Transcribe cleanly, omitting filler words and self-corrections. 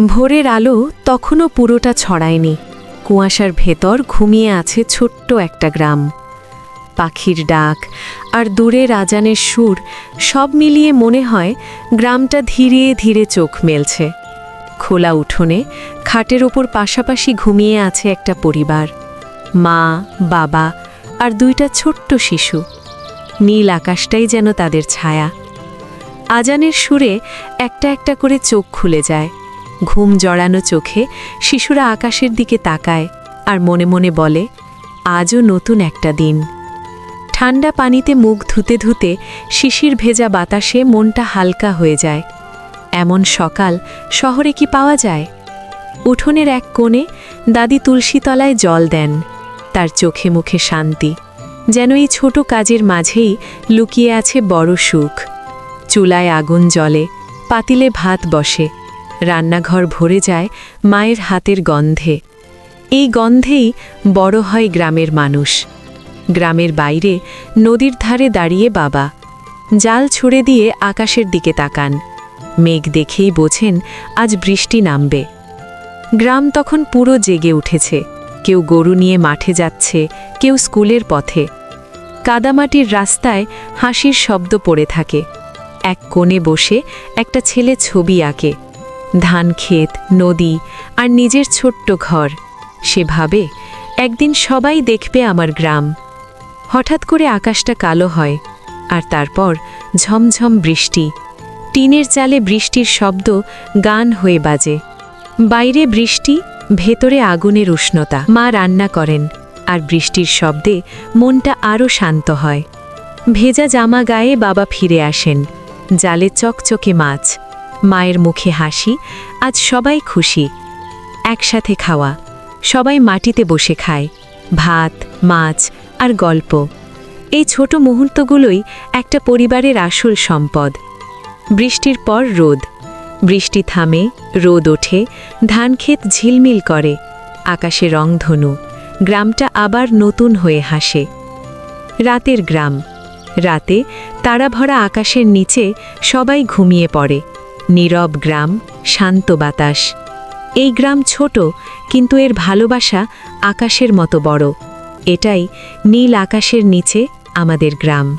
ভোরের আলো তখনও পুরোটা ছড়ায়নি। কুয়াশার ভেতর ঘুমিয়ে আছে ছোট্ট একটা গ্রাম। পাখির ডাক আর দূরের আজানের সুর সব মিলিয়ে মনে হয় গ্রামটা ধীরে ধীরে চোখ মেলছে। খোলা উঠোনে খাটের ওপর পাশাপাশি ঘুমিয়ে আছে একটা পরিবার, মা, বাবা আর দুইটা ছোট্ট শিশু। নীল আকাশটাই যেন তাদের ছায়া। আজানের সুরে একটা একটা করে চোখ খুলে যায়। ঘুম জড়ানো চোখে শিশুরা আকাশের দিকে তাকায় আর মনে মনে বলে, আজও নতুন একটা দিন। ঠান্ডা পানিতে মুখ ধুতে ধুতে শিশির ভেজা বাতাসে মনটা হালকা হয়ে যায়। এমন সকাল শহরে কি পাওয়া যায়? উঠোনের এক কোণে দাদি তুলসীতলায় জল দেন। তার চোখে মুখে শান্তি, যেন এই ছোট কাজের মাঝেই লুকিয়ে আছে বড় সুখ। চুলায় আগুন জ্বলে, পাতিলে ভাত বসে, রান্নাঘর ভরে যায় মায়ের হাতের গন্ধে। এই গন্ধেই বড় হয় গ্রামের মানুষ। গ্রামের বাইরে নদীর ধারে দাঁড়িয়ে বাবা জাল ছুড়ে দিয়ে আকাশের দিকে তাকান। মেঘ দেখেই বোঝেন আজ বৃষ্টি নামবে। গ্রাম তখন পুরো জেগে উঠেছে। কেউ গরু নিয়ে মাঠে যাচ্ছে, কেউ স্কুলের পথে। কাদামাটির রাস্তায় হাসির শব্দ পড়ে থাকে। এক কোণে বসে একটা ছেলে ছবি আঁকে, ধান ক্ষেত, নদী আর নিজের ছোট্ট ঘর। সে ভাবে, একদিন সবাই দেখবে আমার গ্রাম। হঠাৎ করে আকাশটা কালো হয়, আর তারপর ঝমঝম বৃষ্টি। টিনের চালে বৃষ্টির শব্দ গান হয়ে বাজে। বাইরে বৃষ্টি, ভেতরে আগুনের উষ্ণতা। মা রান্না করেন, আর বৃষ্টির শব্দে মনটা আরও শান্ত হয়। ভেজা জামা গায়ে বাবা ফিরে আসেন, জালে চকচকে মাছ, মায়ের মুখে হাসি। আজ সবাই খুশি। একসাথে খাওয়া, সবাই মাটিতে বসে খায়, ভাত, মাছ আর গল্প। এই ছোট মুহূর্তগুলোই একটা পরিবারের আসল সম্পদ। বৃষ্টির পর রোদ, বৃষ্টি থামে, রোদ ওঠে, ধানক্ষেত ঝিলমিল করে, আকাশে রংধনু। গ্রামটা আবার নতুন হয়ে হাসে। রাতের গ্রাম। রাতে তারাভরা আকাশের নিচে সবাই ঘুমিয়ে পড়ে। নীরব গ্রাম, শান্ত বাতাস। এই গ্রাম ছোট, কিন্তু এর ভালোবাসা আকাশের মতো বড়। এটাই নীল আকাশের নিচে আমাদের গ্রাম।